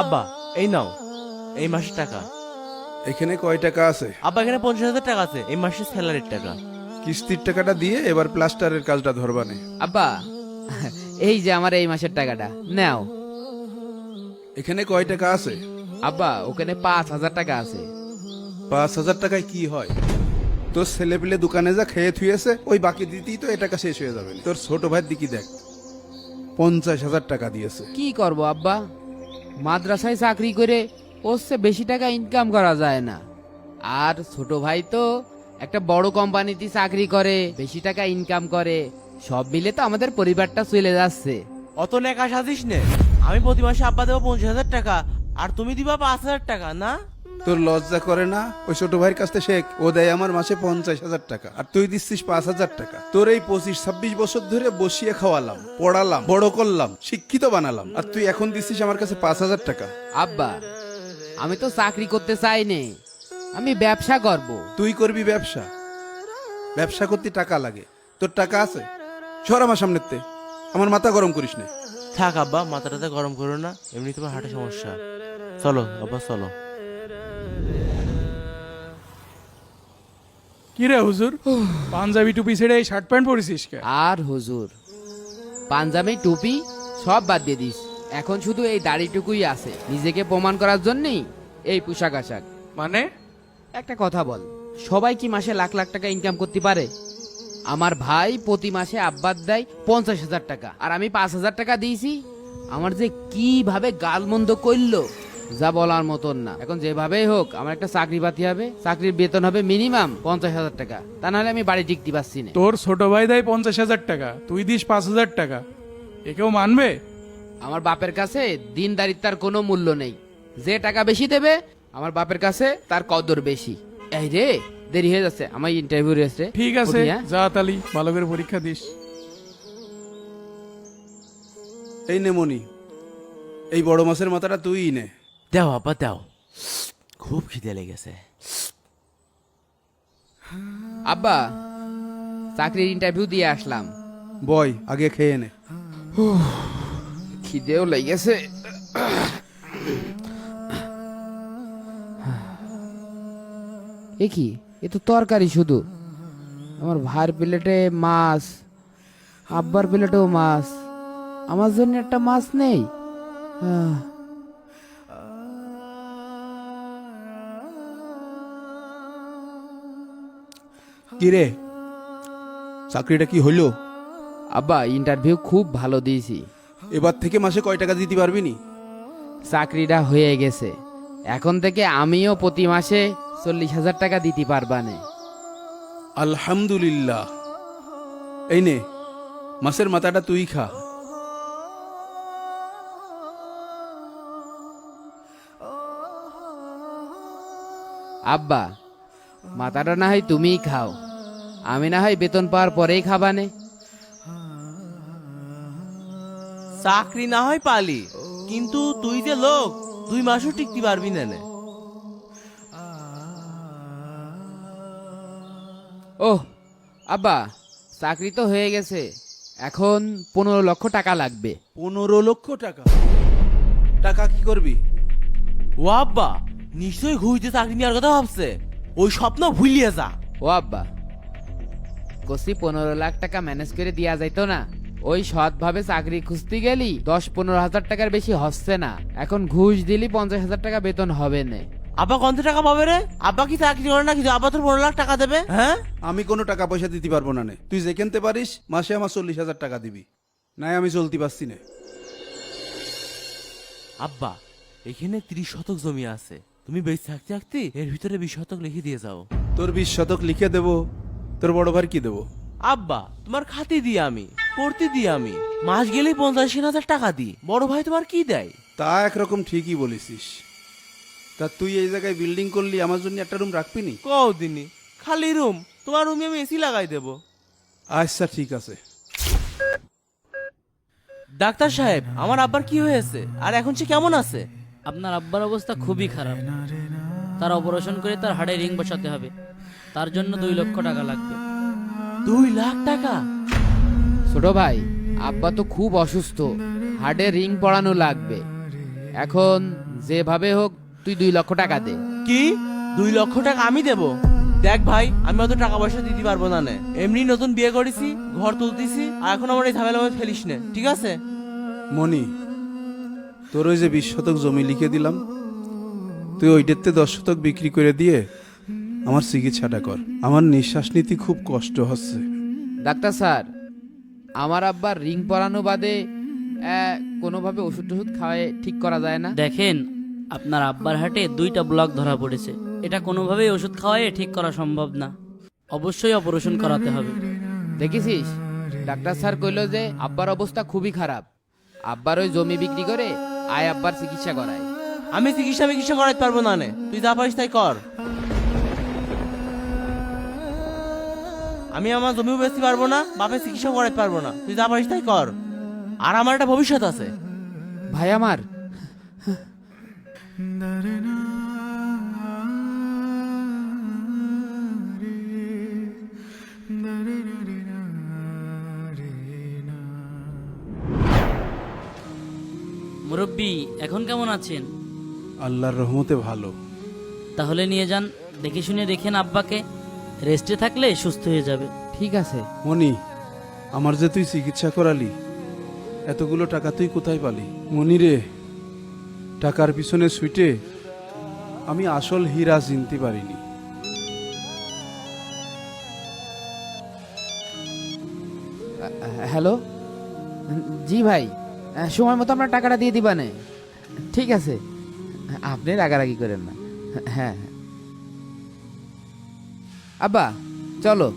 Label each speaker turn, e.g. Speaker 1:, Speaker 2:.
Speaker 1: আব্বা এই নাও এই মাসের টাকা।
Speaker 2: এখানে কয় টাকা আছে?
Speaker 1: আব্বা এখানে 50,000 টাকা আছে, এই মাসের স্যালারির টাকা।
Speaker 2: কিস্তির টাকাটা দিয়ে এবার প্লাস্টারের কাজটা ধরবানে।
Speaker 3: আব্বা এই যে আমার এই মাসের টাকাটা নাও।
Speaker 2: এখানে কয় টাকা আছে?
Speaker 3: আব্বা ওখানে 5,000 টাকা আছে।
Speaker 2: 5,000 টাকায় কি হয়? তোর ছেলে পেলে দোকানে যা খেয়ে থুয়েছে ওই বাকি দিতেই তো এ টাকা শেষ হয়ে যাবে। তোর ছোট ভাইয়ের দিকে দেখ, 50,000 টাকা দিয়েছে।
Speaker 3: কি করব আব্বা, মাদ্রাসায় চাকরি করে ওসে বেশি টাকা ইনকাম করা যায় না। আর ছোট ভাই তো একটা বড় কোম্পানিতে চাকরি করে, বেশি টাকা ইনকাম করে। সব মিলে তো আমাদের পরিবারটা চলে যাচ্ছে।
Speaker 1: অত নেকা সাজিস নে। আমি প্রতি মাসে আব্বা দেবো 50,000 টাকা আর তুমি দিবা 5,000 টাকা না?
Speaker 2: তোর লজ্জা করে না? ওই ছোট ভাইয়ের কাছ থেকে শেখ, ও দেয় আমার মাসে 50,000 টাকা আর তুই দিচ্ছিস 5,000 টাকা। তোর এই 25-26 বছর ধরে বসিয়ে খাওয়ালাম, পড়ালাম, বড় করলাম, শিক্ষিত বানালাম, আর তুই এখন দিচ্ছিস আমার কাছে 5,000 টাকা।
Speaker 3: আব্বা আমি তো চাকরি করতে চাই নে, আমি ব্যবসা করব।
Speaker 2: তুই করবি ব্যবসা? ব্যবসা করতে টাকা লাগে, তোর টাকা আছে? সর আমার সামনেতে, আমার মাথা গরম করিস না।
Speaker 1: থাক আব্বা, মাথাটাতে গরম করো না, এমনি তোমার হার্টের সমস্যা। চলো আব্বা চলো।
Speaker 4: কি রে হুজুর, পাঞ্জাবি টুপি ছেড়ে এই শার্ট প্যান্ট পরেছিস কে?
Speaker 3: আর হুজুর পাঞ্জাবি টুপি সব বাদ দিয়ে দিস, এখন শুধু এই দাড়িটুকুই আছে। নিজেকে প্রমাণ করার জন্যই এই পোশাক আশাক।
Speaker 4: মানে
Speaker 3: একটা কথা বল, সবাই কি মাসে লাখ লাখ টাকা ইনকাম করতে পারে? আমার ভাই প্রতি মাসে আব্বার দেয় 50,000 টাকা আর আমি 5,000 টাকা দিয়েছি। আমার যে কিভাবে গালমন্দ করলো যা বলার মতন না। এখন যেভাবেই হোক আমার একটা চাকরি পাতি হবে, চাকরির বেতন হবে মিনিমাম 50,000 টাকা, তা নাহলে আমি বাড়ি টিকতে পারছি না।
Speaker 4: তোর ছোট ভাই দেয় 50,000 টাকা, তুই দিস 5,000 টাকা, এ কেউ মানবে?
Speaker 3: আমার বাপের কাছে দিনদারিত্বার কোনো মূল্য নেই। যে টাকা বেশি দেবে আমার বাপের কাছে তার কদর বেশি। এই রে দেরি হয়ে যাচ্ছে, আমার ইন্টারভিউ রয়েছে।
Speaker 4: ঠিক আছে,
Speaker 3: উঠি, হ্যাঁ?
Speaker 4: যা তালি ভালো করে পরীক্ষা দিস।
Speaker 2: এই নে মনি, এই বড় মাছের মাথাটা তুই নে।
Speaker 1: দাও আব্বা দাও, খুব খিদে লেগেছে।
Speaker 3: আব্বা চাকরির ইন্টারভিউ দিয়ে আসলাম,
Speaker 2: বয় আগে খেয়ে নে।
Speaker 3: খিদেও লেগেছে। এ কি, এ তো তরকারি শুধু। আমার ভাইয়ের প্লেটে মাছ, আব্বার প্লেটেও মাছ, আমার জন্য একটা মাছ নেই। আহ,
Speaker 2: কি রে, চাকরিটা কি হইলো?
Speaker 3: আব্বা ইন্টারভিউ খুব ভালো দিয়েছি,
Speaker 2: এবার থেকে মাসে কয় টাকা দিতে পারবি নি?
Speaker 3: চাকরিটা হয়ে গেছে। এখন থেকে আমিও প্রতি মাসে 40,000 টাকা দিতে পারবানে।
Speaker 2: আলহামদুলিল্লাহ। এই নে মাছের মাথাটা তুই খা।
Speaker 3: আব্বা মাথাটা না হয় তুমিই খাও, আমি না হয় বেতন পাওয়ার পরেই খাবানে।
Speaker 1: চাকরি না হয় পালি, কিন্তু তুই যে লোক 2 মাসও টিকতে পারবি না নে।
Speaker 3: ওহ আব্বা চাকরি তো হয়ে গেছে, এখন 15 লক্ষ টাকা লাগবে।
Speaker 2: 15 লক্ষ টাকা? টাকা কি করবি?
Speaker 1: ও আব্বা নিশ্চয়ই ঘুরতে চাকরি নেওয়ার কথা ভাবছে, ওই স্বপ্ন ভুলিয়ে যা।
Speaker 3: ও আব্বা কষি 15 লাখ টাকা ম্যানেজ করে দেওয়া যাইতো না? ওই সৎভাবে চাকরি খুঁজতে গেলি 10-15 হাজার টাকার বেশি হচ্ছে না, এখন ঘুষ দিলি 50,000 টাকা বেতন হবে না।
Speaker 1: আব্বা কত টাকা পাবে রে? আব্বা কি চাকরি করে না কিছু? আব্বা তোর 15 লাখ টাকা দেবে? হ্যাঁ
Speaker 2: আমি কোনো টাকা পয়সা দিতে পারবো না নে। তুই যে কিনতে পারিস মাসে আমার 40,000 টাকা দিবি, নাই আমি চলতে পারছি না।
Speaker 1: আব্বা এখানে 30 শতক জমি আছে, তুমি বেঁচে থাকতে থাকতে এর ভিতরে 20 শতক লিখে দিয়ে যাও।
Speaker 2: তোর 20 শতক লিখে দেবো, তোর বড় ভাই কি দেবো?
Speaker 1: আব্বা তোমার খাতে দিই আমি, পড়তে দিই আমি, মাস গেলেই 85,000 টাকা দিই। বড় ভাই তোমার কি দেয়?
Speaker 2: তা একরকম ঠিকই বলেছিস। তা তুই এই জায়গায় বিল্ডিং করলি, আমার জন্য একটা রুম রাখবি নি?
Speaker 1: কও দিনি খালি রুম, তোমার রুমে আমি এসি লাগাই দেবো।
Speaker 2: আচ্ছা ঠিক আছে।
Speaker 1: ডাক্তার সাহেব আমার আব্বার কি হয়েছে আর এখন সে কেমন আছে?
Speaker 5: আপনার আব্বার অবস্থা খুবই খারাপ, তার অপারেশন করে তার হাড়ে রিং বসাতে হবে, তার জন্য 2 লক্ষ টাকা লাগবে।
Speaker 1: 2 লাখ টাকা?
Speaker 3: ছোট ভাই আব্বা তো খুব অসুস্থ, হার্টে রিং পড়ানো লাগবে। এখন যেভাবে হোক তুই 2 লক্ষ টাকা দে।
Speaker 1: কি 2 লক্ষ টাকা আমি দেব? দেখ ভাই, আমি অত টাকা পয়সা দিতে পারবো না নে। এমনি নতুন বিয়ে করেছি, ঘর তুলতেছি, আর এখন আমার এই ঝামেলা মধ্যে ফেলিস নে, ঠিক আছে?
Speaker 2: মনি, তোর ওই যে 20 শতক জমি লিখে দিলাম, তুই ওইটাতে 10 শতক বিক্রি করে দিয়ে আমার চিকিৎসাটা কর। আমার নিঃশ্বাস নিতে খুব কষ্ট হচ্ছে।
Speaker 3: ডাক্তার স্যার, আমার আব্বার রিং পরানো বাদে কোনোভাবে ওষুধ টষুধ খাওয়ায় ঠিক করা যায় না?
Speaker 5: দেখেন, আপনার আব্বার হাটে 2টা ব্লক ধরা পড়েছে। এটা কোনোভাবেই ওষুধ খাওয়ায় ঠিক করা সম্ভব না, অবশ্যই অপারেশন করাতে হবে।
Speaker 3: দেখেছিস, ডাক্তার স্যার কইলো যে আব্বার অবস্থা খুবই খারাপ। আব্বার ওই জমি বিক্রি করে আব্বার চিকিৎসা করায়।
Speaker 1: আমি চিকিৎসা করাতে পারবো না নে, তুই যা পারিস তাই কর। আমি আমার জমিও বেচতে পারবো না, বাপের চিকিৎসা করাতে পারবো না, তুই যা পারিস তাই কর। আর আমার একটা ভবিষ্যৎ আছে।
Speaker 3: ভাই আমার,
Speaker 5: মুরব্বী, এখন কেমন আছেন?
Speaker 2: আল্লাহর রহমতে ভালো।
Speaker 5: তাহলে নিয়ে যান, দেখে শুনে দেখেন আব্বাকে। রেস্টে থাকলে সুস্থ হয়ে যাবে।
Speaker 3: ঠিক আছে।
Speaker 2: মনি, আমার যে তুই চিকিৎসা করালি, এতগুলো টাকা তুই কোথায় পালি? মনি রে, টাকার পিছনে ছুটে আমি আসল হীরা চিনতে পারিনি।
Speaker 3: হ্যালো, জি ভাই, সময় মতো আমরা টাকাটা দিয়ে দিবানে। ঠিক আছে, আপনি রাগারাগি করেন না। হ্যাঁ, আব্বা চলো।